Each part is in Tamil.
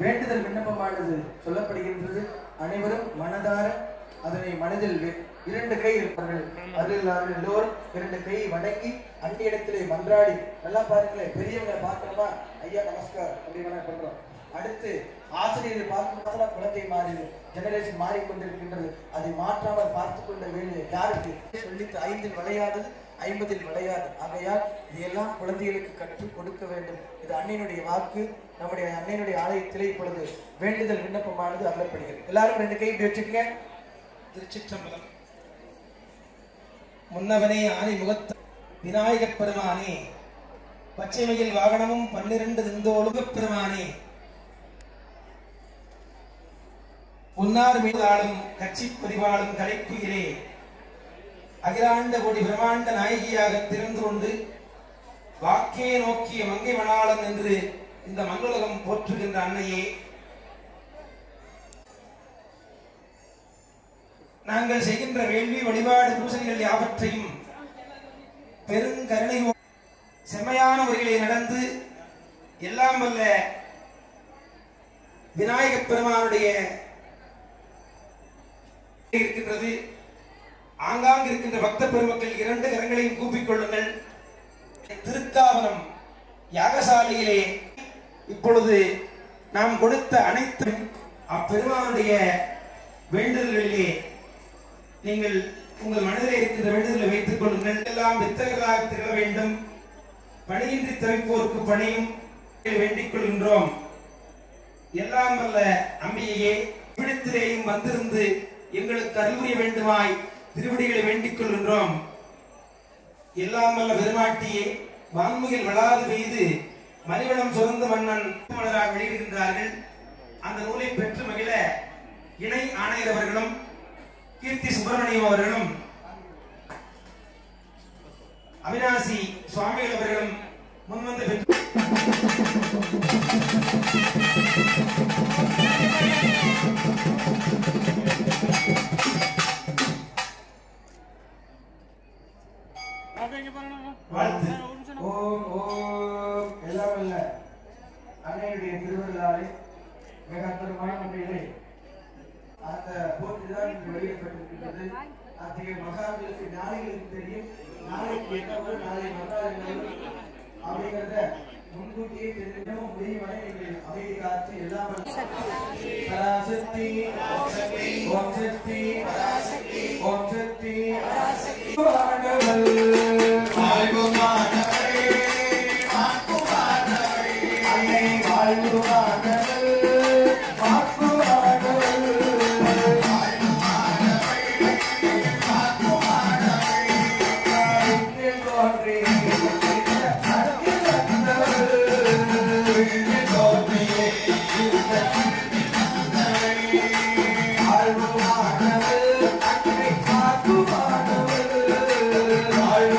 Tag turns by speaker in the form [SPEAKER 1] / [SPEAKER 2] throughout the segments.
[SPEAKER 1] வேண்டுதல் விண்ணப்பமானது சொல்லப்படுகின்றது. அனைவரும் மனதார அதனை மனதில் இரண்டு கை இருப்பார்கள். அருளாளர் எல்லோரும் இரண்டு கையை வணங்கி அந்நிய இடத்திலே மன்றாடி நல்லா பாருங்களேன். பெரியவங்களை பார்க்கணுமா, ஐயா நமஸ்கார் அப்படின்னு பண்றோம். அடுத்து ஆசிரியரை பார்க்கும்போது குழந்தை மாறிது, ஜெனரேஷன் மாறிக்கொண்டிருக்கின்றது. அதை மாற்றாமல் பார்த்து கொண்ட வேலை யாருக்கு சொல்லித்து 5இல் விளையாதது 50இல் விளையாது. ஆகையால் இதையெல்லாம் குழந்தைகளுக்கு கற்றுக் கொடுக்க வேண்டும். இது அன்னையினுடைய வாக்கு. நம்முடைய அன்னையினுடைய ஆலயத்திலே இப்பொழுது வேண்டுதல் விண்ணப்பமானது அருளப்படுகிறது. எல்லாரும் ரெண்டு கை இப்படி வச்சுக்கங்க.
[SPEAKER 2] திருச்சிற்றம்பலம். முன்னவனே ஆணை முகத்த விநாயகப் பெருமானே, பச்சைமையில் வாகனமும் 12 திந்தோளுகப் பெருமானே, உன்னார் மீதாளும் கட்சி பதிவாளும் கலைப்புகிறே, அகிலாண்ட கோடி பிரமாண்ட நாயகியாக திறந்து கொண்டு வாக்கே நோக்கிய மங்கை மணாளன் என்று இந்த மண்ணுலகம் போற்றுகின்ற அன்னையே, நாங்கள் செய்கின்ற வேள்வி வழிபாடு பூசைகள் யாவற்றையும் பெருங்கருணை செம்மையான முறையிலே நடந்து எல்லாம் வல்ல விநாயகப் பெருமானுடைய இருக்கின்றது. ஆங்காங்கு இருக்கின்ற பக்த பெருமக்கள் 2 கரங்களையும் கூப்பிக்கொள்ளுங்கள். திருக்காவனம் யாகசாலையிலே இப்பொழுது நாம் கொடுத்த அனைத்து அப்பெருமானுடைய வேண்டுதல்களிலே நீங்கள் உங்கள் மனதிலே இருக்கின்ற வேண்டுதலை வைத்துக் கொள்ளுங்கள். எல்லாம் வித்தகர்களாக திகழ வேண்டும். பணியின்றி தவிப்போருக்கு பணியும் வேண்டிக் கொள்கின்றோம். எல்லாம் வல்ல அம்பிகையே, பிடித்திலேயும் வந்திருந்து எங்களுக்கு அருள்புரிய வேண்டுமாய் திருவடிகளை வேண்டிக் கொள்கின்றோம். எல்லாம் வல்ல பெருமாட்டியே, வான்முகில் வளாது பெய்து மணிவளம் சுரந்த மன்னன் மலராக வெளியிடுகின்றார்கள். அந்த நூலை பெற்று மகிழ இணை ஆணையர் அவர்களும் கீர்த்தி சுப்பிரமணியம் அவர்களும் அவினாசி சுவாமிகள் அவர்களும் முன்வந்து பெற்று வாழ்த்து.
[SPEAKER 1] ஓம் ஓம். எல்லாம் இல்ல அன்னையுடைய திருவிழாவை மிக அற்புதமான முறையிலே அந்த போட்டிதான் இங்கு வெளியிடப்பட்டிருக்கின்றது. அத்தகைய மகான்களுக்கு நாளைகளுக்கு தெரியும், நாளைக்கு என்னவோ நாளை மறுநாள் என்னவோ அப்படிங்கிறத முன்கூட்டியே தெரிஞ்சும் முடியும் வரை நீங்கள் அமைதி காத்து எல்லாம் பராசக்தி ஓம் சக்தி ஓம் சக்தி பராசக்தி ஓம் சக்தி பராசக்தி வாழ்கவல் வாழ்குமானவரே வாழ்குமானவரே அன்னை வாழ்குமானவரே
[SPEAKER 3] Bye.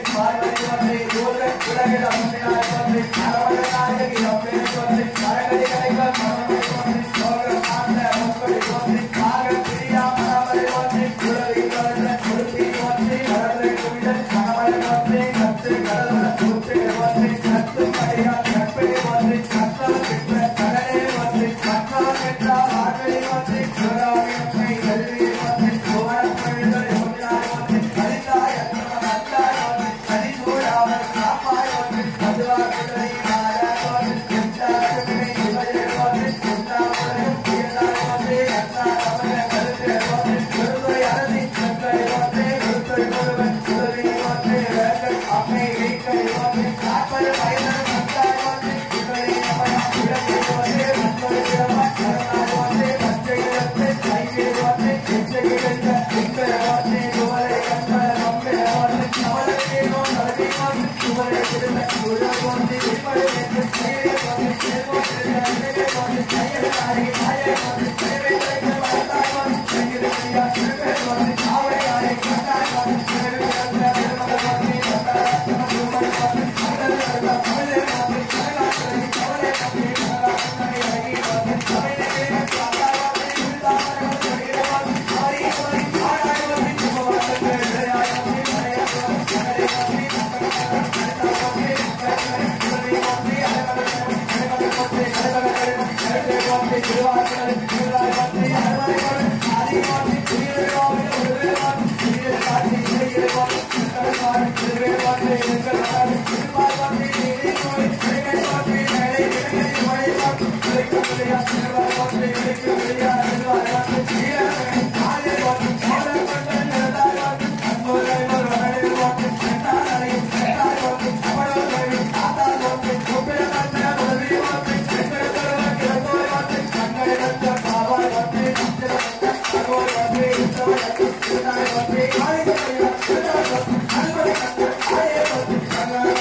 [SPEAKER 1] பார்வதி போற்றி தூதன் உலகில் அம்மினாய் போற்றி அரவணநாயகி அம்மே போற்றி மரகதி கலைகள் மரமலை போற்றி சோகம் ஆண்ட மக்களி போற்றி காகம் பிரியா மரமலை போற்றி குலவி கலந்த குருத்தி போற்றி கடலை குவிதல் கணவனை போற்றி கத்து கடவுள கூற்று போற்றி கத்து படியா கற்பிணி போற்றி கத்தல் பெற்ற கடலே போற்றி கற்றவன் பெற்ற வாழ்வெளி போற்றி சிவராமியம்மை கல்வி போற்றி புவனப்பொழிகள் யோகினாய் போற்றி கரிதாய் அற்றவன் அத்தாய் போற்றி கரிசூடாமல் காப்பாய் போற்றி மதுவாக்குதலை மாறாய் போற்றி சிந்தாக்குவினை சிவஜே போற்றி சிந்தாமுறையும் உயர்ந்தாய் போற்றி அத்தா தமிழ கருத்தே போற்றி குருதுரை அரசி கற்களை போற்றி குருத்துறை முருகன் குருவி போற்றி வேங்கல் அம்மை வீக்கை போற்றி காப்பது வயதன் மத்தாய் போற்றி குருவை நமனா இலக்கை போற்றி மற்றொரு இடமாய் கருணாய் போற்றி பச்சை இடத்தை கையை போற்றி எச்சை கிடைத்த எங்கள் போற்றி குவலை கண்பல கம்பை போற்றி கவலையை நோக்கி போற்றி குவலை திரும்ப குழு போற்றி விற்பனை என்று கையை போற்றி போற்றி கையை போற்றி கையை காரி கையை போற்றி கையை கையை வளர்த்தாய் போற்றி கையை கையா திரும்ப போற்றி காவலை காரி கண்டாய் போற்றி கையை கையை திரும்ப போற்றி கண்டாய் திரும்ப போற்றி கண்டல் கண்டா கவலை போற்றி கவலை கவலை போற்றி கவலை அழகி போற்றி கவலை கேட்க காத்தாய் போற்றி விழுந்தாய் போற்றி போற்றி காரி போற்றி காடாய் போற்றி சுபவத்தை விளையாய் போற்றி மலைய போற்றி கவலை போற்றி Thank you.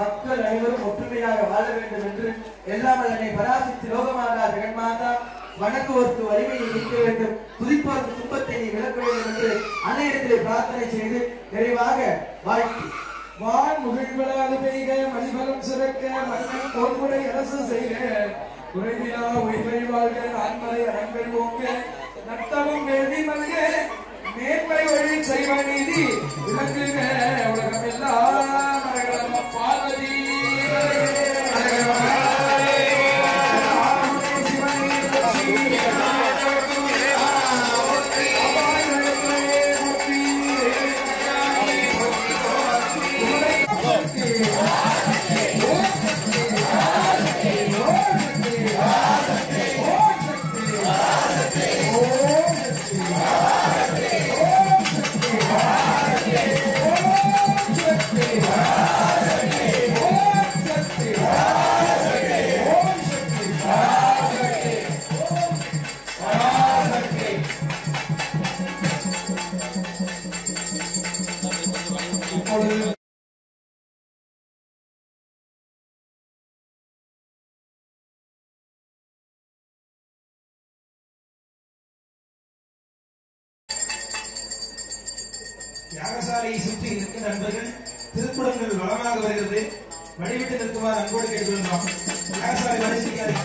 [SPEAKER 1] மக்கள் அனைவரும் ஒற்றுமையாக வாழ வேண்டும் என்று எல்லாம் அதனை பராசித்து லோகமாதா ஜெகன்மாதா வணங்குவோருக்கு வலிமையை நீக்க வேண்டும், துதிப்போருக்கு துன்பத்தை நீ விளக்க வேண்டும் என்று அனைவரிடத்திலே பிரார்த்தனை செய்து நிறைவாக வாழ்த்தி
[SPEAKER 3] வான் முகிழ்வளாது பெய்க மணிபலம் சுரக்க மன்னன் பொன்முறை அரசு செய்க குறைவிலா உயிர்வை வாழ்க ஆண்மலை அரங்கள் ஓங்க நத்தவம் வேள்வி மல்க நேர்மை வழி செய்வ நீதி விளங்குக உலகமெல்லாம் மரகதம பார்வதி
[SPEAKER 2] யாகசாலையை சுற்றி இருக்க நண்பர்கள் திருக்குடங்கள் வளமாக வருகிறது, வழிவிட்டு நிற்குமாறு அன்போடு கேட்டுக்கொள்கிறோம். யாகசாலை வளர்ச்சிக்காரு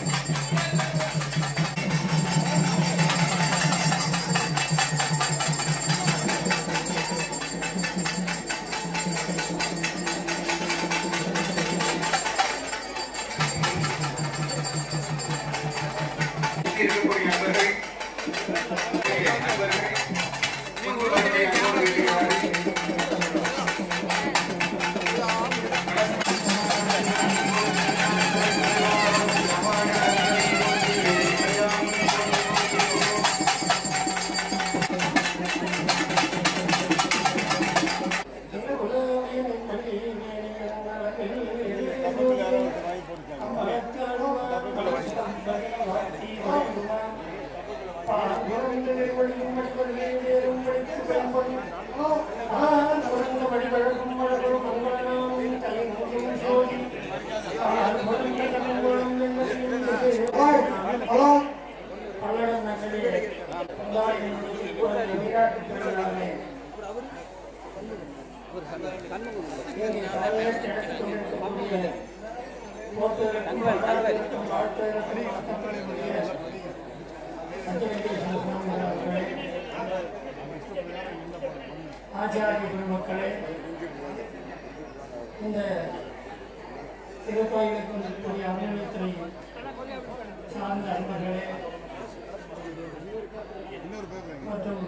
[SPEAKER 2] இருக்கக்கூடிய நண்பர்கள்
[SPEAKER 3] ஆச்சாரிய பெருமக்களே, இந்த திருக்கோயிலுக்கு இருக்கக்கூடிய அலுவலகத்தை சார்ந்த அன்பர்களே மற்றும்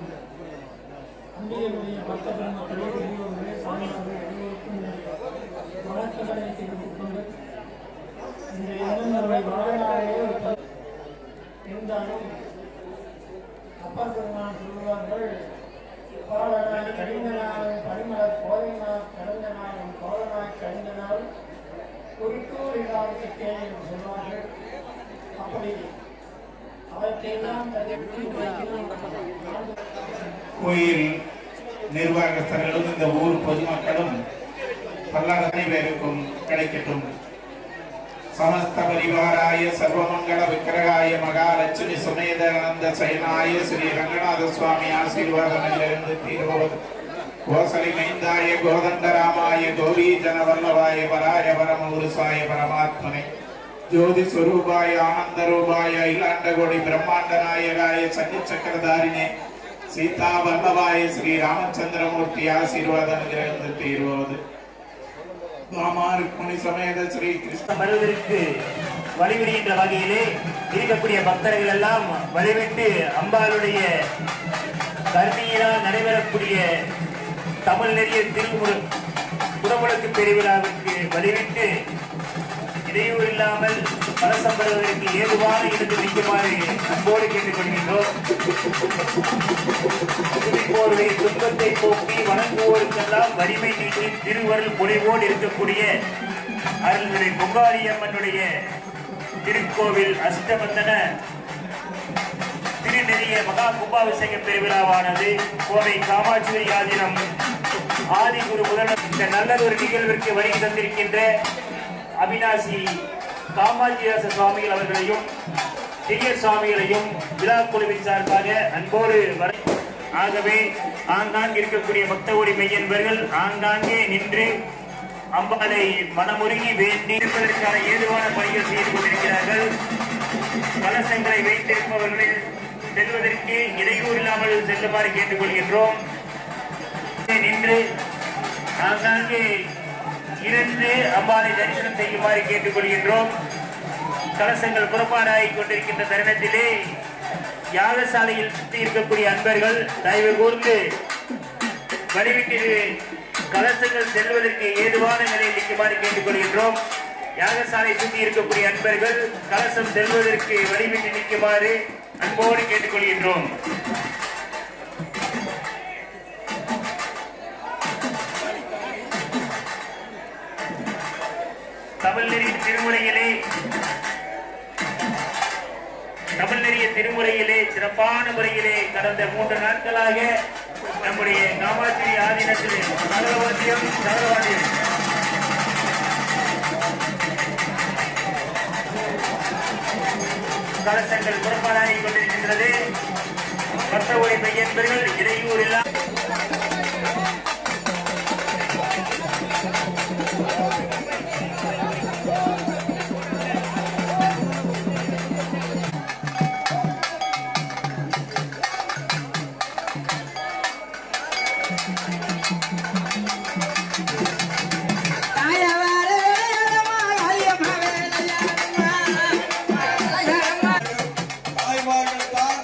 [SPEAKER 3] அன்பியருடைய பக்த பெருமக்களே, பெரியோர்களே, சாமியார்களே எல்லோருக்கும் வணக்கங்களை தெரிவித்துக் கொண்டு இந்த இளைஞருடைய வாழ்நாளே இருந்தாலும் அப்பர் பெருமான் சொல்லுவார்கள், பாலனாய் கழிந்த நாளும் பரிமளர் கோதையினால் கடந்த நாளும் கோலனாய் கழிந்த நாள் குறிக்கோள் இல்லாதே என்று சொல்வார்கள். அப்படி அவற்றையெல்லாம்
[SPEAKER 2] கோயில் நிர்வாகஸ்தர்களும் இந்த ஊர் பொதுமக்களும் பல்லாயிரம் பேருக்கும் கிடைக்கட்டும். समस्त परिवाराय सर्वमंगल विग्रहाय महालक्ष्मी समेत आनंद शयनाय श्री रंगनाथ स्वामी आशीर्वादमिल्लैरंदु तीरुवदु கோசலி மைந்தாய கோதண்டராமாய கோவி ஜனவல்லவாய வராய பரமபுருஷாய பரமாத்மனே ஜோதி ஸ்வரூபாய ஆனந்த ரூபாய இலாண்டகோடி பிரம்மாண்ட நாயகாய சன்னி சக்கரதாரினே சீதா வல்லவாய ஸ்ரீ ராமச்சந்திரமூர்த்தி ஆசீர்வாதம் நிறைந்து தீர்வது ராமாருக்மணி சமேத ஸ்ரீ கிருஷ்ண
[SPEAKER 4] வருவதற்கு வழிவிடுகின்ற வகையிலே இருக்கக்கூடிய பக்தர்கள் எல்லாம் வழிவிட்டு அம்பாளுடைய கருணையினால் நடைபெறக்கூடிய தமிழ் நெறிய குடமுழக்கு பெருவிழாவிற்கு வழிவிட்டு இடையூறு இல்லாமல் கலசம் பெறுவதற்கு ஏதுவான இடத்தில் நிற்குமாறு அன்போடு கேட்டுக்கொள்கின்றோம். துதிப்போருடைய துன்பத்தை போக்கி வணங்குவோருக்கெல்லாம் வலிமை நீக்கி திருவருள் பொழிவோடு இருக்கக்கூடிய அருள்மிகு பொங்காரியம்மனுடைய திருக்கோவில் அஷ்டபந்தன திருநெறிய மகா கும்பாபிஷேக பெருவிழாவானது கோவை காமாட்சி ஆதீனம் ஆதிகுரு முதல்வர் இந்த நல்லதொரு நிகழ்விற்கு வருகை தந்திருக்கின்ற அவினாசி காமாஜிதாச சுவாமிகள் அவர்களையும் திரிய சுவாமிகளையும் விழா குழுவின் சார்பாக அன்போடு ஆகவே ஆங்காங்கே இருக்கக்கூடிய பக்தகோடி மெய்யன்பர்கள் ஆங்காங்கே நின்று அம்பாளை மனமுருகி வேண்டி இருப்பதற்கான ஏதுவான பணிகள் செய்து கொண்டிருக்கிறார்கள். கலசங்களை வைத்திருப்பவர்கள் செல்வதற்கு இடையூறு இல்லாமல் செல்லுமாறு கேட்டுக்கொள்கின்றோம். நின்று ஆங்காங்கே இருந்து அம்பாளை தரிசனம் செய்யுமாறு கேட்டுக்கொள்கின்றோம். கலசங்கள் புறப்பாடாகிக் கொண்டிருக்கின்ற தருணத்திலே யாகசாலையில் சுற்றி இருக்கக்கூடிய அன்பர்கள் தயவு கூர்ந்து வழிவிட்டு கலசங்கள் செல்வதற்கு ஏதுவான நிலையில் நிற்குமாறு கேட்டுக்கொள்கின்றோம். யாகசாலை சுற்றி இருக்கக்கூடிய அன்பர்கள் கலசம் செல்வதற்கு வழிவிட்டு நிற்குமாறு அன்போடு கேட்டுக்கொள்கின்றோம். தமிழ்நெறிய திருமுறையிலே சிறப்பான முறையிலே கடந்த 3 நாட்களாக நம்முடைய காமாட்சி ஆதீனத்தில் சகலவாத்தியம் கலசங்கள் புறப்பாடாகிக் கொண்டிருக்கின்றது. பக்தகோடி மெய்யன்பர்கள் இடையூறு இல்லா
[SPEAKER 1] தாய்மார்கள் தான்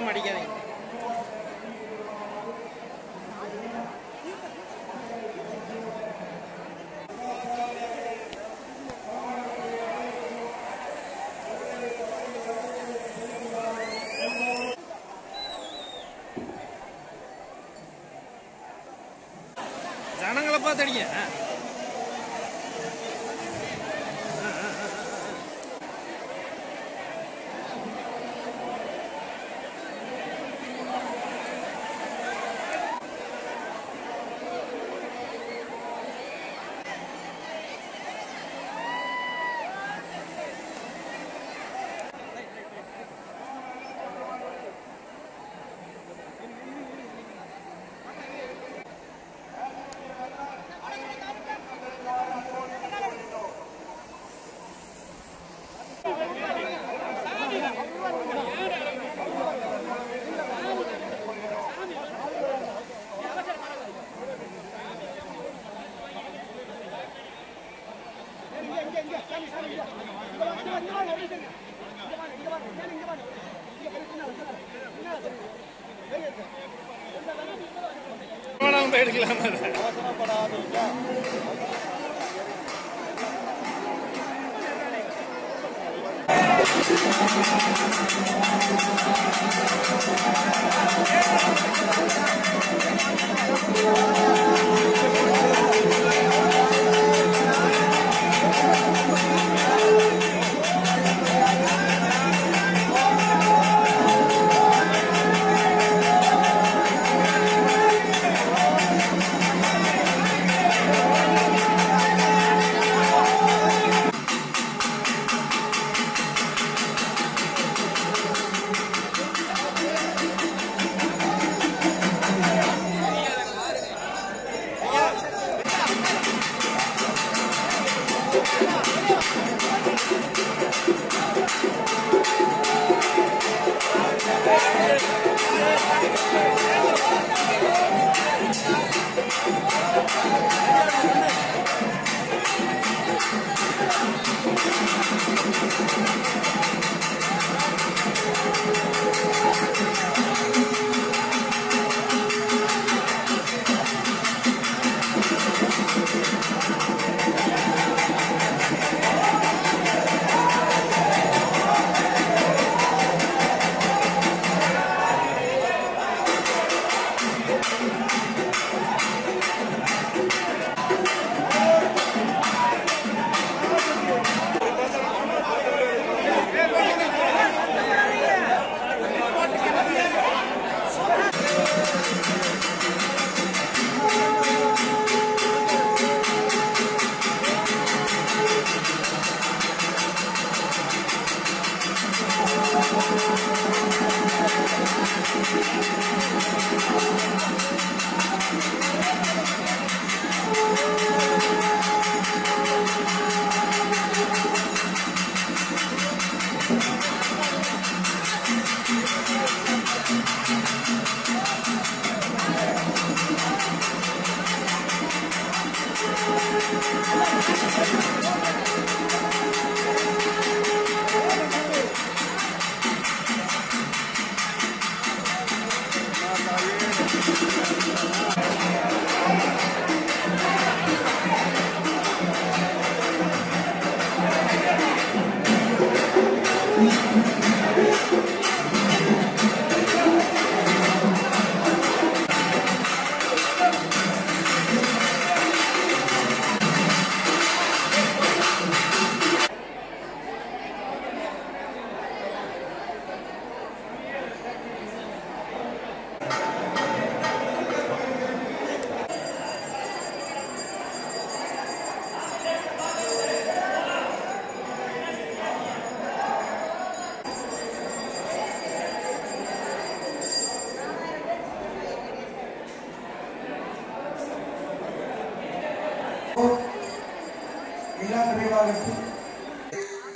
[SPEAKER 5] அடிக்காதீங்க. ஜனங்களை பார்த்து அடிங்க.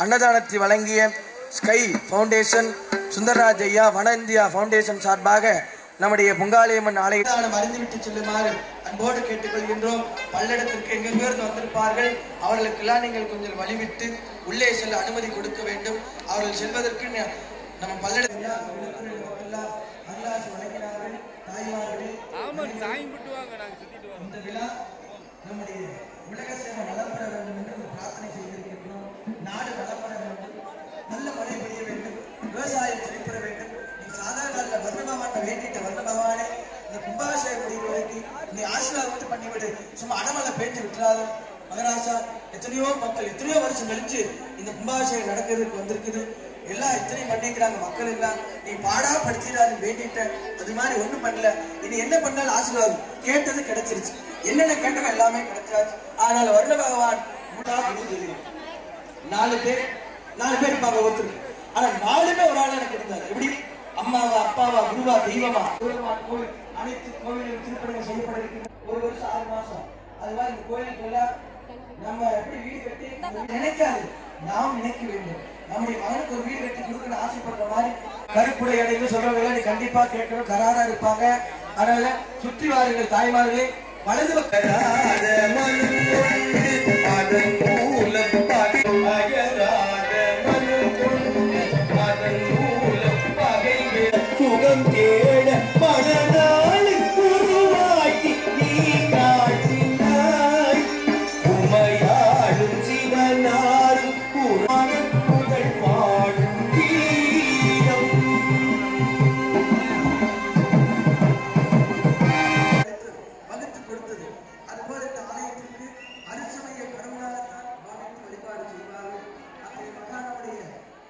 [SPEAKER 1] அன்னதானத்தை வழங்கிய ஸ்கை ஃபவுண்டேஷன், சுந்தரராஜ் ஐயா, வன இந்தியா ஃபவுண்டேஷன் சார்பாக நம்முடைய பொங்காளியம்மன் ஆலயம் அறிந்துவிட்டு செல்லுமாறு அன்போடு கேட்டுக்கொள்கின்றோம். பல்லடத்திற்கு எங்கெங்கிருந்து வந்திருப்பார்கள், அவர்களுக்கெல்லாம் நீங்கள் கொஞ்சம் வழிவிட்டு உள்ளே செல்ல அனுமதி கொடுக்க வேண்டும். அவர்கள் செல்வதற்கு நம்ம பல்லடத்தில் வழங்கினார்கள். தாய்மார்களே, இந்த விழா நம்முடைய உலக சேவை நலப்பட வேண்டும் என்று பிரார்த்தனை செய்திருக்கின்றோம். நாடு நலப்பட வேண்டும், நல்ல மழை பெய்ய வேண்டும், விவசாயம் செழிப்பட வேண்டும். நீ சாதாரண நாளில் வர்ண பகவானை வேண்டிட்ட வர்ண பகவானே, இந்த கும்பாபிஷேகம் முடிவு வரைக்கும் நீ ஆசீர்வாதம் பண்ணிவிடு, சும்மா அடமலை பேஞ்சு விட்டுறாத மகராசா. எத்தனையோ மக்கள் எத்தனையோ வருஷம் கழிச்சு இந்த கும்பாபிஷேகம் நடக்கிறதுக்கு வந்திருக்குது. எல்லாம் இத்தனை பண்ணிக்கிறாங்க மக்கள் எல்லாம். நீ பாடா படிச்சிடாது வேண்டிட்ட, அது மாதிரி ஒண்ணும் பண்ணல. இனி என்ன பண்ணாலும் ஆசீர்வாதம் கேட்டது கிடைச்சிருச்சு. என்னென்ன கேட்டவன் எல்லாமே கிடைச்சாச்சு. ஆனால் வர்ண பகவான் நாலு பேர் இருப்பாங்க ஒருத்தர். ஆனா நாலுமே ஒரு ஆள் எனக்கு இருந்தார். எப்படி? அம்மாவா, அப்பாவா, குருவா, தெய்வமா? கோயில் அனைத்து கோவிலும் திருப்பணிகள் செய்யப்பட இருக்கிறது. ஒரு வருஷம் 6 மாசம். அது மாதிரி இந்த கோயிலுக்கு எல்லாம் நம்ம எப்படி வீடு கட்டி நினைக்காது, நாம் நினைக்க வேண்டும். நம்முடைய மகனுக்கு ஒரு வீடு கட்டி கொடுக்கணும்னு ஆசைப்படுற மாதிரி கருப்புடை அடைந்து சொல்றவங்க நீ கண்டிப்பா கேட்கணும். கராரா இருப்பாங்க. அதனால சுற்றி வாருங்கள் தாய்மார்களே. வலது
[SPEAKER 5] சுகம் தேட மனநாளை உருவாக்கி நீ காட்டினாய். உமையாடும் சிவனாரும் புராண புகழ் பாடும் கீதம்.
[SPEAKER 1] வகுத்து கொடுத்தது. அதுபோல இந்த ஆலயத்திற்கு அரிசமய கடவுளாகத்தான் பாவித்து வழிபாடு செய்வார்கள். அப்படி மகானுடைய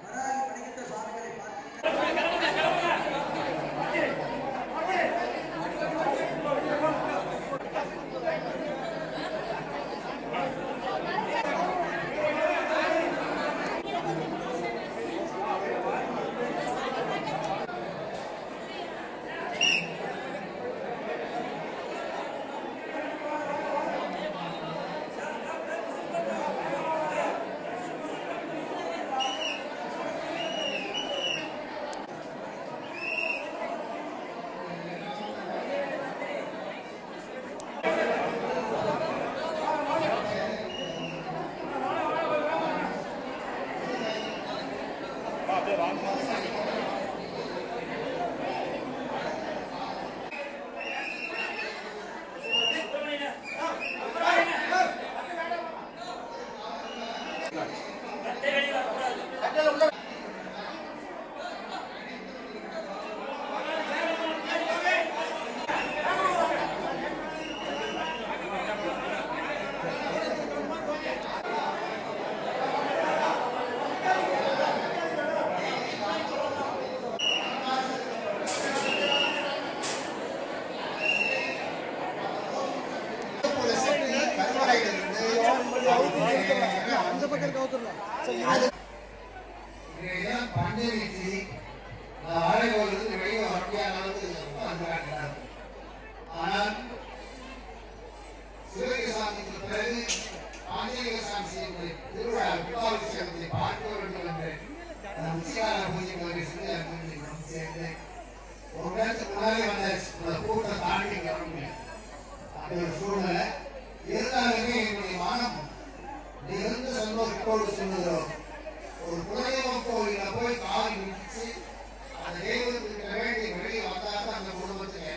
[SPEAKER 1] வராகி படைத்த சுவாமிகளை பார்த்து
[SPEAKER 5] சூழ்நிலை இருந்தாலுமே என்னுடைய மனம் மிகுந்த சந்தோஷத்தோடு சொல்லுகிறோம். ஒரு குலதெய்வம் கோயில போய் கால் மிதிச்சு அந்த தெய்வத்துக்கு வேண்டி வெளியே வந்தாலும் அந்த குடும்பத்துக்கு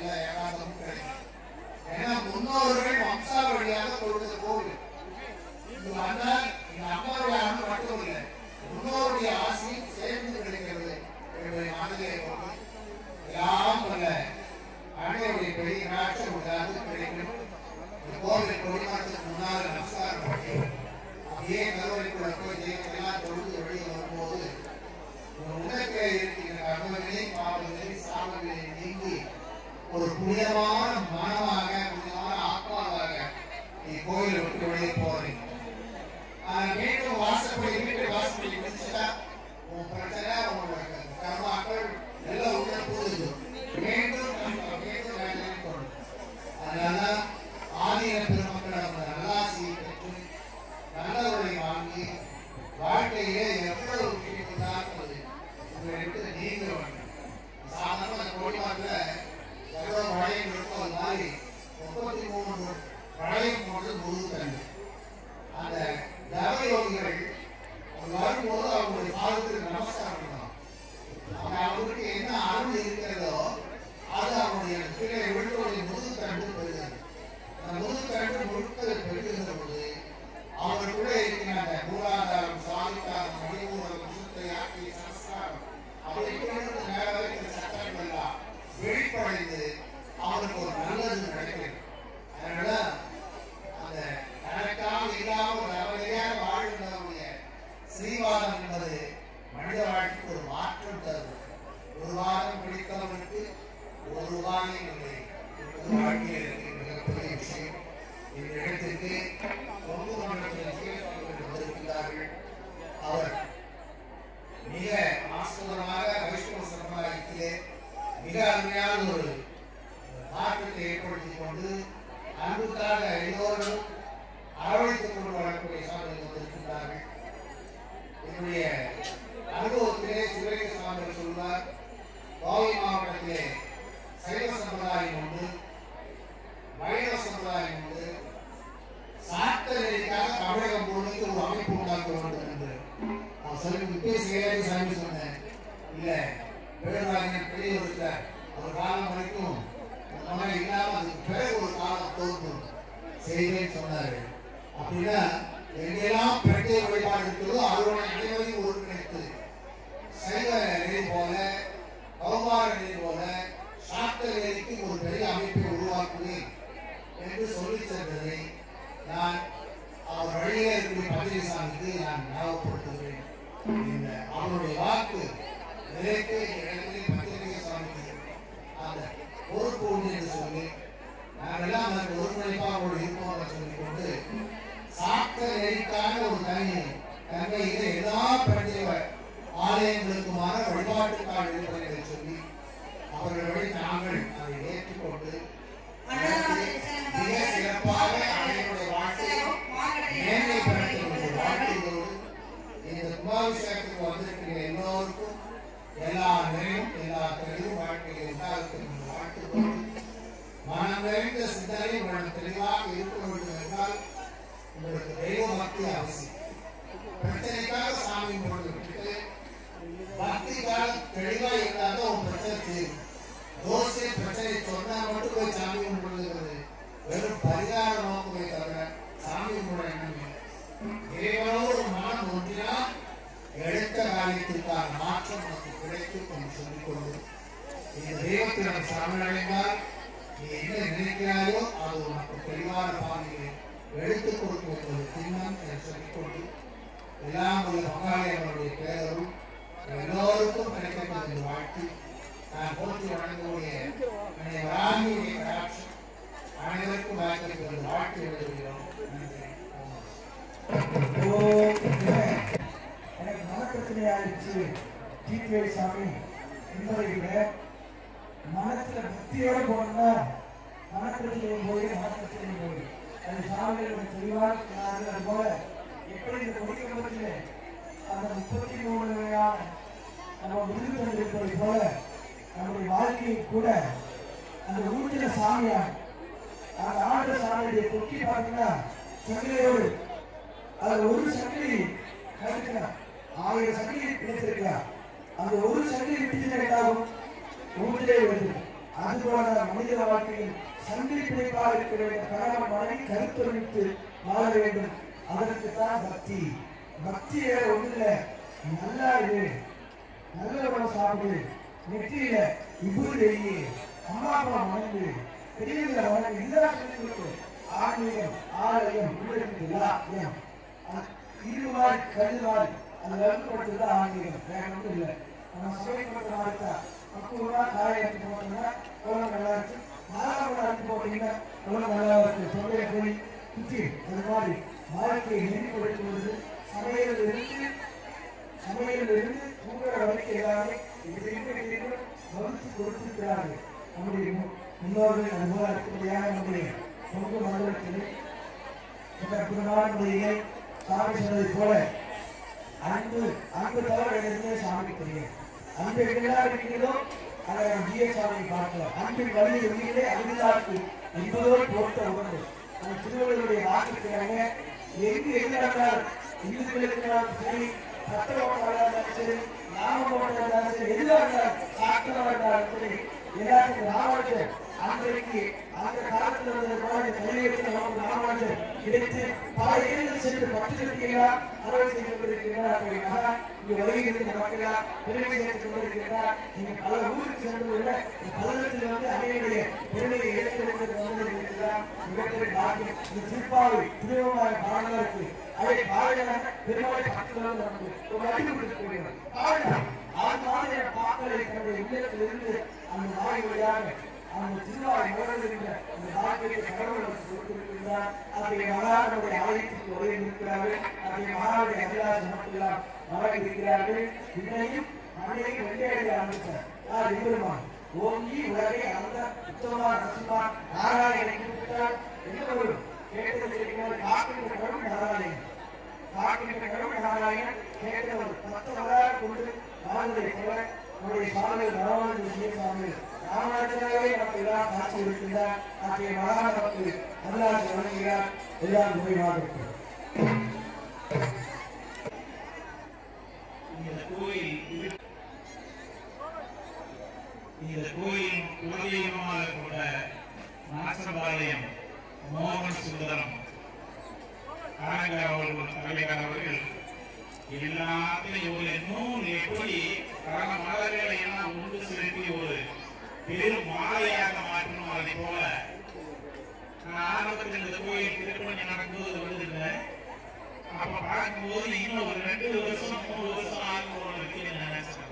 [SPEAKER 5] உங்களுக்குள்ளே இருக்கிற கர்மவினை பாவங்களை சாபங்களை நீங்கி ஒரு புனிதமான மனமாக புனிதமான ஆத்மாவாக நீ கோயிலை விட்டு வெளியே போறீங்க. மீண்டும் வாசப்படி வீட்டு வாசப்படி முடிச்சுட்டா உன் பிரச்சனை உங்களோட கர்மாக்கள் எல்லாம் உள்ள போகுது. மீண்டும் வேலையை தோணும். அதனால ஆதீன பெருமக்கள் நல்லாசியை பெற்று நல்லவர்களை வாங்கி வாழ்க்கையிலே எவ்வளவு கிடைப்பதால் உங்களை விட்டு நீங்க வேண்டும். சாதாரண கோடிமாட்டில் எவ்வளவு மழையும் இருக்கோ அது மாதிரி 33 மழையும் போது முழு தண்ணி. அந்த தவயோகிகள் வரும்போது அவங்களுடைய பாதத்துக்கு நமஸ்காரம் பண்ணணும். அவங்களுக்கு என்ன அருள் இருக்கிறதோ அது அவருடைய கீழே விழுவதை முழு தண்டு பெறுகிறது. அந்த முழு தண்டு முழுக்க பெறுகின்ற போது அவர்களுக்குள்ள இருக்கிற அந்த மூலாதாரம் சாதிக்காரம் மணிமூலம் சுத்தை ஆக்கி சமஸ்காரம் அவர்களுக்கு நேர இருக்கிற சட்டங்கள் எல்லாம் வெளிப்படைந்து அவருக்கு ஒரு நல்லது நடக்கிறது. அதனால அந்த கணக்காக இல்லாமல் அவரையாக வாழ்கின்றவருடைய ஸ்ரீவாதம் என்பது மனித வாழ்க்கைக்கு ஒரு மாற்றம் தரும். ஒரு வாரம் பிடித்தவருக்கு ஒரு வாரம் இல்லை வாழ்க்கையில் இருக்கிற மிகப்பெரிய விஷயம். இந்த இடத்திற்கு கொங்கு மண்டலத்தில் வந்திருக்கிறார்கள். அவர் மிக ஆஸ்பதமாக வைஷ்ணவ சம்பிரதாயத்திலே மிக அருமையான ஒரு மாற்றத்தை ஏற்படுத்திக் கொண்டு அன்புக்காக எல்லோரும் அரவணைத்துக் கொண்டு வரக்கூடிய சாதனை வந்திருக்கிறார்கள். என்னுடைய அனுபவத்திலே சிவலிங்க சுவாமிகள் சொல்வார், கோவை மாவட்டத்திலே சைவ சம்பிரதாயம் உண்டு, வைணவ சம்பிரதாயம் உண்டு. சாத்த நெறிக்காக தமிழகம் முழுக்க ஒரு அமைப்பு உண்டாக்க வேண்டும் என்று நான் சொல்லி சாமி சொன்னேன். இல்ல பேரவாரியர் பெரிய இருக்கிறார், அவர் காலம் வரைக்கும் இல்லாம அதுக்கு பிறகு ஒரு காலம் தோன்றும் செய்வேன்னு சொன்னாரு. அப்படின்னா எங்கெல்லாம் பிரத்யேக வழிபாடு இருக்கிறதோ அதோட அனைவரையும் ஒருங்கிணைத்து சைவ நெறி போல கௌமார நெறி போல சாத்த நெறிக்கு ஒரு பெரிய அமைப்பை உருவாக்குவேன் என்று சொல்லி சென்றதை நான் அவர் வழியே இருக்கிற பழனிசாமிக்கு நான் ஞாபகப்படுத்துகிறேன். இந்த அவருடைய வாக்கு நிறைவேற்ற பத்திரிகை சாமிக்கு அந்த பொறுப்பு உண்டு என்று சொல்லி நாங்கெல்லாம் அதற்கு ஒருங்கிணைப்பாக இருப்போம் சொல்லிக்கொண்டு சாத்த நெறிக்கான ஒரு தன்மையிலே எல்லா பிரத்யேக ஆலயங்களுக்குமான வழிபாட்டுக்கான இருப்பதை சொல்லி அவர்கள் வழி நாங்கள் அதை ஏற்றுக்கொண்டு மிக சிறப்பாக அவர்களுடைய வாழ்க்கையை மேன்மைப்படுத்த வாழ்க்கையோடு இந்த கும்பாபிஷேகத்துக்கு வந்திருக்கிற எல்லோருக்கும் எல்லா நிறைவும் எல்லா தெளிவும் வாழ்க்கையை உண்டாக வாழ்த்துக்கொண்டு மனம் நிறைந்த சிந்தனை உங்கள் தெளிவாக இருக்க வேண்டும் என்றால் உங்களுக்கு தெய்வ பக்தி அவசியம். பிரச்சனைக்காக சாமி கொண்டு விட்டுட்டு பக்திக்காக தெளிவா இருந்தாலும் உன் பிரச்சனை தீரும். தோசை பிரச்சனை சொன்னா மட்டும் போய் சாமி கும்பிடுகிறது வெறும் பரிகார நோக்கமே தவிர சாமி கும்பிட எண்ணமே. இறைவனோடு மனம் ஒன்றினா எடுத்த காரியத்திற்கான மாற்றம் நமக்கு கிடைக்கும் என்று சொல்லிக்கொண்டு இந்த தெய்வத்தை நாம் சரணடைந்தால் நீ என்ன நினைக்கிறாயோ அது உனக்கு தெளிவான பாதையை எடுத்துக் கொடுக்கும் ஒரு திண்ணம் என்று சொல்லிக்கொண்டு எல்லாம் உள்ள பங்காளி அவருடைய பேரும் எல்லோருக்கும் கிடைக்கும் என்று வாழ்த்தி நான் போற்றி வழங்கக்கூடிய வராகியுடைய கடாட்சம் அனைவருக்கும் வாய்ப்பு வாழ்த்து எழுதுகிறோம்.
[SPEAKER 1] எனக்கு மனப்பிரச்சனை ஆயிடுச்சு டிகே சாமி என்பதை விட மனத்துல பக்தியோட போனா மனப்பிரச்சனையும் போய் மனப்பிரச்சனையும் போய் அது சாமியோட தெளிவாக சொன்னார்கள். அது போல எப்படி இந்த கொடிக்கப்பட்டிலே அந்த 33 வகையான நம்ம விருது தந்திருப்பதை போல நம்முடைய வாழ்க்கையை கூட அந்த ஊட்டில சாமியார் அந்த ஆண்ட சாமியுடைய கொக்கி பார்த்தீங்கன்னா சங்கிலியோடு அது ஒரு சங்கிலி கழிக்கிறார் 1000 சங்கிலி பிடித்திருக்கிறார். அந்த ஒரு சங்கிலி பிடிச்சிருந்தாலும் ஊட்டிலே வருது. அதுபோல மனித வாழ்க்கையில் சங்கிலி பிடிப்பாக இருக்க வேண்டும். கணவன் மனைவி கருத்தொழித்து வாழ வேண்டும். அதற்குத்தான் பக்தி. பக்தி வேற ஒன்றுல நல்லா இது நல்ல உணவு சாப்பிடு, நெற்றியில விபூதி வெய்யி, அம்மா அப்பா வணங்கு, பெரியவங்களை வணங்கு, இதெல்லாம் சொல்லி கொடுத்து ஆன்மீகம் ஆலயம் இருவாள் கருவாள் அதை வகுப்படுத்துறது ஆன்மீகம். வேற ஒன்றும் இல்லை. நம்ம சமையல் பண்றதா இருக்கா பக்குவமா காயை எடுத்து போட்டோம்னா குழம்பு நல்லா இருக்கு. மாறாக எடுத்து போட்டீங்கன்னா குழம்பு நல்லா இருக்கு. தொண்டையை போய் குத்தி அது மாதிரி வாழ்க்கையை நெறிப்படுத்துவது சமையலிருந்து தூங்குற வரைக்கும் எல்லாமே வகுத்து கொடுத்திருக்கிறார்கள். நம்முடைய முன்னோர்கள் அதுபோல அடுத்தபடியாக நம்முடைய பொங்கு மண்டலத்தில் அற்புதமான முறையிலே சாமி சொன்னதை போல அன்பு தவிர எதுவுமே சாமி தெரியும். அன்பு எங்கெல்லாம் இருக்கிறதோ அதை ஜீவசாமியை பார்க்கலாம். அன்பின் வழி எங்கே அருளாக்கு என்பதோடு பொறுத்த உணர்வு அந்த திருவள்ளுவருடைய வாக்குக்கிறாங்க. எங்கு எதிரானாலும் இந்துக்களுக்கு சரி, சட்டமன்றம் சரி, நாமமன்றம் சரி, எதுவாக இருந்தாலும் சாஸ்திரமாக இருந்தாலும் சரி, எல்லாத்துக்கும் ராமானுஜர் அன்றைக்கு அந்த காலத்தில் இருந்த கையெழுத்து நமக்கு ராமானுஜர் கிடைத்து பல இடங்கள் சென்று பற்று இருக்கிறா அறுவை செய்து கொண்டிருக்கிறார். இங்கு வருகிறது மக்களா பெருமை சேர்த்துக் கொண்டிருக்கிறார். நீங்க பல ஊருக்கு சென்றுள்ள பல்லத்தில் வந்து அனைவருடைய பெருமையை எடுத்து வந்திருக்கிறார். மிகப்பெரிய பாக்கியம். இந்த திருப்பாவை திருவமாக பாடலுக்கு அதை பாடல பெருமாளை பக்கத்தில் நமக்கு ஒரு அடி கொடுத்து பாடலாம். அது மாதிரியான பாக்களை தன்னுடைய இல்லத்திலிருந்து அந்த வாய் வழியாக அந்த திருவாய் முழங்குகின்ற அந்த பாக்கியத்தை கடவுள் கொடுத்திருக்கிறார். அதை மகானுடைய ஆலயத்திற்கு உதவி இருக்கிறார்கள். அதை மகானுடைய அபிலாஷ் நமக்கெல்லாம் வழங்கியிருக்கிறார்கள். இன்றையும் மண்ணையும் வெள்ளையடைய ஆரம்பித்தார் எம்பெருமான் ஓங்கி உலகை அந்த உத்தமமான ரசிமான் நாராயணனை குறிப்பிட்டார். என்ன வரும் கேட்டது காக்கின்ற கடவுள் நாராயணன். காக்கின்ற கடவுள் நாராயணன் கேட்டவர் 10 வரலாறு கொண்டு வாழ்வதை போல நம்முடைய சுவாமிகள் ராமானுஜ சுவாமிகள் ராமானுஜராகவே நமக்கு எல்லாம் காட்சி இருக்கின்றார். ஆகிய மகான் நமக்கு அருளாசி வழங்குகிறார். எல்லாம் நிறைவாக இருக்கிறார்.
[SPEAKER 6] இந்த கோயில் குலதெய்வமாக கொண்ட நாசம்பாளையம் மோகன் சுந்தரம் கலைஞர் அவர்கள் எல்லாத்தையும் ஒரு நூல் எப்படி பல மலர்களை எல்லாம் உண்டு செலுத்தி ஒரு பெரும் மாலையாக மாற்றணும். அதை போல நான் ஆரம்பத்தில் இந்த கோயில் திருப்பணி நடக்கும்போது வந்துருந்தேன். அப்ப பார்க்கும்போது இன்னும் ஒரு 2 வருஷம் 3 வருஷம் ஆகும் போல இருக்குன்னு நினைச்சேன்.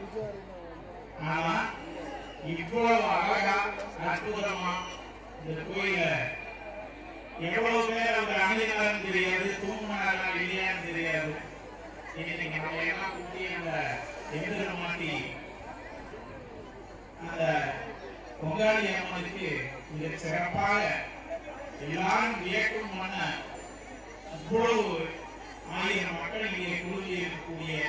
[SPEAKER 6] ஆனா இவ்வளவு அழகா அற்புதமா இந்த கோயில எவ்வளவு பேர் அவங்க அணிந்தாலும் தெரியாது, தூங்கினாலும் இல்லையான்னு தெரியாது. இன்னைக்கு நம்ம எல்லாம் கூட்டி அந்த எந்திர மாட்டி அந்த பொங்காளி அம்மனுக்கு மிக சிறப்பாக எல்லாரும் வியக்கும் பண்ண இவ்வளவு 1000 மக்கள் இங்கே கூடி இருக்கக்கூடிய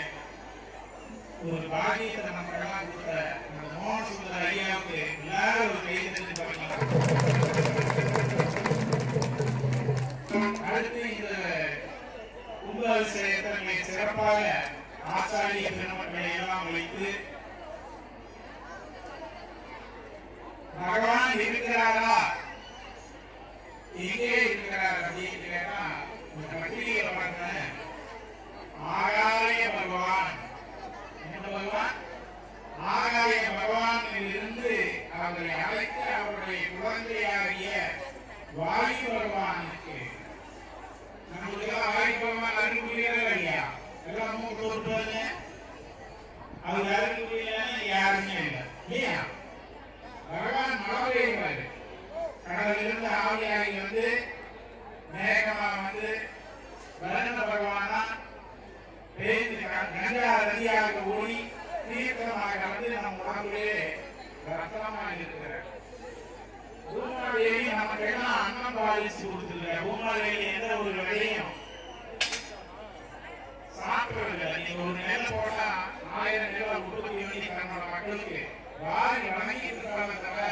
[SPEAKER 6] ஒரு பாக்கியத்தை நமக்கெல்லாம் கொடுத்த அந்த மோகன் சுந்தர ஐயாவுக்கு எல்லாரும் ஒரு கைது தெரிஞ்சு பார்க்கலாம். அடுத்து இந்த கும்பாபிஷேகத்தை சிறப்பாக ஆச்சாரிய பெருமக்களை எல்லாம் வைத்து பகவான் இருக்கிறாரா எங்கே இருக்கிறார் அப்படின்னு கேட்டா இந்த பட்டியலை பார்த்தேன். ஆகாய பகவான் என்ன பகவான்? ஆகாய பகவானில் இருந்து அவரை அழைத்து அவருடைய குழந்தையாகிய வாயு பகவானுக்கு நம்மளுக்கு வாயு பகவான் அருள் புரியாத இல்லையா? எல்லாம் மூட்டு விட்டுவாங்க. அவர் அருள் புரியலன்னு யாருமே இல்லை இல்லையா? பகவான் மழை பெய்வாரு. கடலிலிருந்து ஆவியாகி வந்து மேகமா வந்து வருண பகவானா பேருந்து கங்கா நதியாக ஓடி தீர்த்தமாக வந்து நம் உடம்புலே ரத்தனமாக இருக்கிறார். பூமாதேவி நமக்கு எல்லாம் அன்னம் பாலிச்சு கொடுத்துருக்க. பூமாதேவி எந்த ஒரு வேலையும் சாப்பிடுறதில்லை. நீங்க ஒரு நெல் போட்டா 1000 நெல்லை உற்பத்தி பண்ணி தன்னோட மக்களுக்கு வாரி வணங்கிட்டு இருக்காங்க தவிர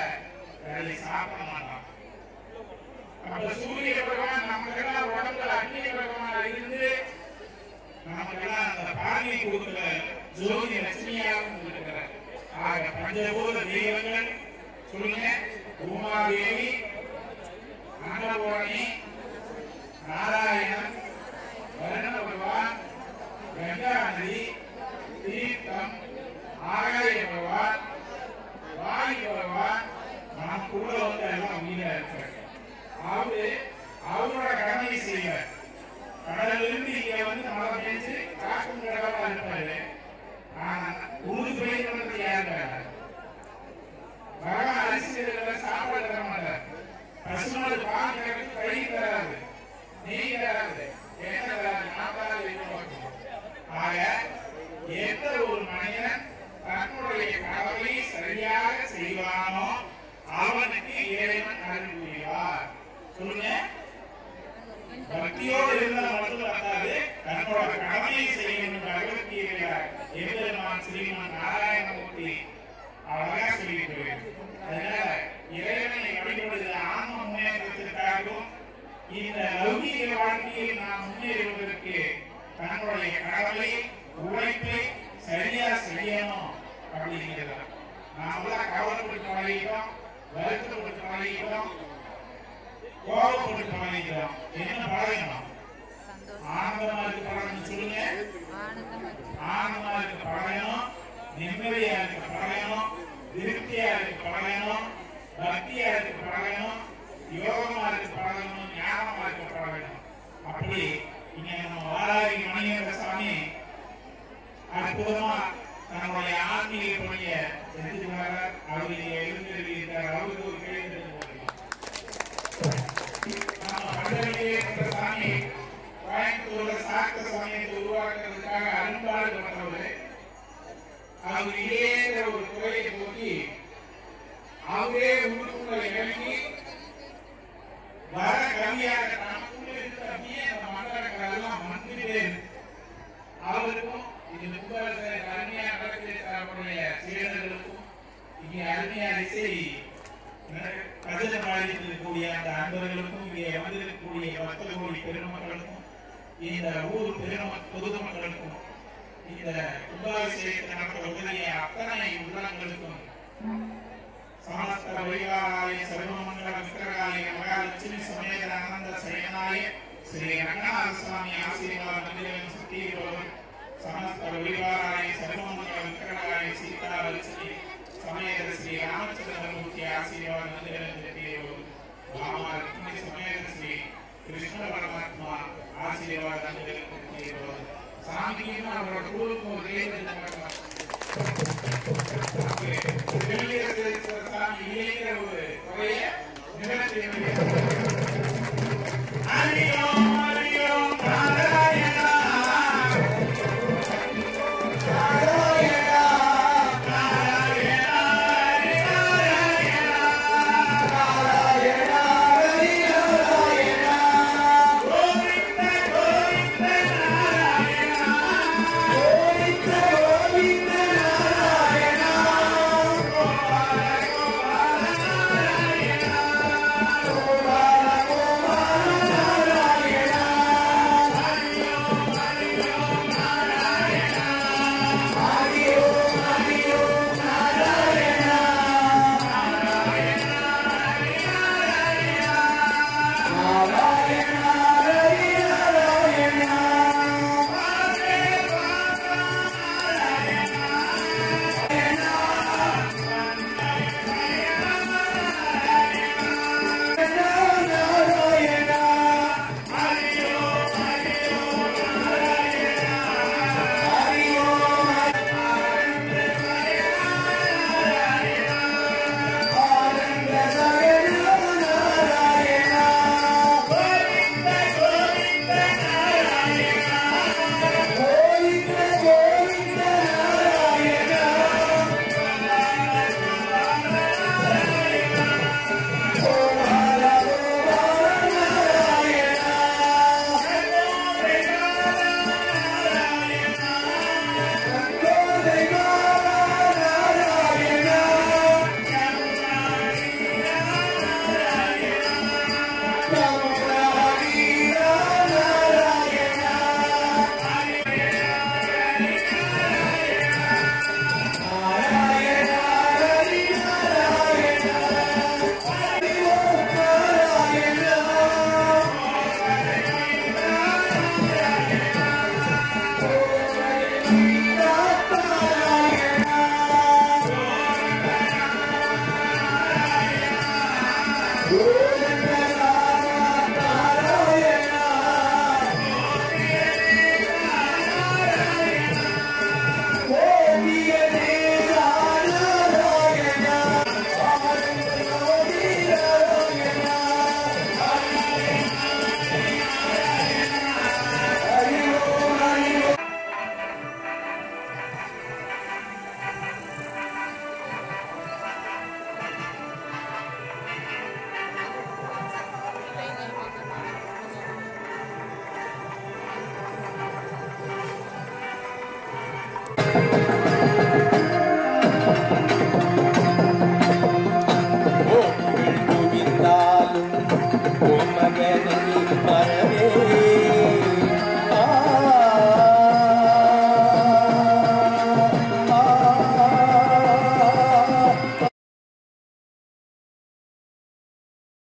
[SPEAKER 6] அதை சாப்பிட மாட்டான். அப்ப சூரிய பகவான் நமக்கெல்லாம் உடம்புல அக்னி பகவான் இருந்து நமக்கெல்லாம் அந்த பார்வை கொடுக்கிற ஜோதி லட்சுமியாகவும் இருக்கிறார். ஆக பஞ்சபூத தெய்வங்கள் சொல்லுங்க. பூமாதேவி, அன்னபூரணி, நாராயணன், வருண பகவான், கங்கா நதி, தீர்த்தம், ஆகாய பகவான், வாயு பகவான் நமக்குள்ள வந்து எல்லாம் உயிரா இருக்கிறார். அவரோட கடமை செய்வார். கடலிலிருந்து இங்க வந்து மழை பெஞ்சு காக்கும் கடவுளா இருப்பாரு. ஆனா ஊருக்கு போயிருக்கிறது யாருங்க? பகவான் அரிசி சாப்பாடு தர மாட்டார். பசுமாடு பால் கறந்து கழுவி தராது, நெய் தராது, என்ன தராது, நாட்டால் எதிர்பார்க்கும். ஆக எந்த ஒரு மனிதன் தன்னுடைய கடமையை சரியாக செய்வானோ அவனுக்கு இறைவன் அருள் புரிவார். சொல்லுங்க. பக்தியோடு இருந்தால் மட்டும் பத்தாது, தன்னோட கடமையை செய்யணும். பகவத்கீதையார் எம்பெருமான் ஸ்ரீமான் நாராயணமூர்த்தி அழகா சொல்லிட்டு, அதனால இறைவனை வழிபடுகிற ஆன்ம முன்னேற்றத்திற்காகவும் இந்த லௌகீக வாழ்க்கையில் நாம் முன்னேறுவதற்கு தன்னுடைய கடமை உழைப்பை சரியா செய்யணும் அப்படிங்கிறத நாமெல்லாம் கவலைப்பட்டு பழகிட்டோம், வருத்தப்பட்டு பழகிட்டோம், கோபப்பட்டு பழகிட்டோம். என்ன பழகணும்? ஆனந்தமா இருக்கு பழகணும். சொல்லுங்க. ஆனந்தமா இருக்கு பழகணும், நிம்மதியா இருக்கு பழகணும், திருப்தியா இருக்கு பழகணும், பக்தியா இருக்கு பழகணும், யோகமா இருக்கு பழகணும், ஞானமா இருக்கு பழகணும். அப்படி இங்க நம்ம வாராகி மணிகண்ட சாமி அற்புதமா நம்முடைய ஆன்மீக பணியை செஞ்சு வர அவருடைய எழுந்திருக்கிறார். அவருக்கு ஒரு கேள்வி நம்ம பண்டரிகேஸ்வர சாமி கோயம்புத்தூர்ல சாக்த சமயத்தை உருவாக்குறதுக்காக அரும்பாடு பண்றவர். அவர் இதே ஒரு கோயிலை போக்கி அவரே உள்ளுக்குள்ள இறங்கி வர கவியாக நமக்குள்ள இருக்கிற அப்படியே அந்த மண்டலங்கள் எல்லாம் வந்துட்டே அவருக்கும் இந்த கும்பாபிஷேக அருமையா நடத்தி தரக்கூடிய சீடர்களுக்கும் இங்கே அருமையா இசை கஜன பாடித்திருக்கக்கூடிய அந்த அன்பர்களுக்கும் இங்கே வந்திருக்கக்கூடிய பக்த கோடி பெருமக்களுக்கும் இந்த ஊர் பொதுமக்களுக்கும் இந்த கும்பாபிஷேகத்தை நடத்த உதவிய அத்தனை உள்ளங்களுக்கும் சமஸ்த வைகாராய சர்வமங்கல விக்கிரகாய மகாலட்சுமி சமேத ஆனந்த சயனாய ஸ்ரீ ரங்கநாத சுவாமி ஆசீர்வாத மந்திரம் சுத்தீரோடு समस्त रविवाराय सर्वमंगल विक्रमाय सीता लक्ष्मी समेत श्री रामचंद्र मूर्ति आशीर्वाद मंदिर देव रामा लक्ष्मी समेत श्री कृष्ण परमात्मा आशीर्वाद मंदिर देव स्वामी की ना और गुरु को देव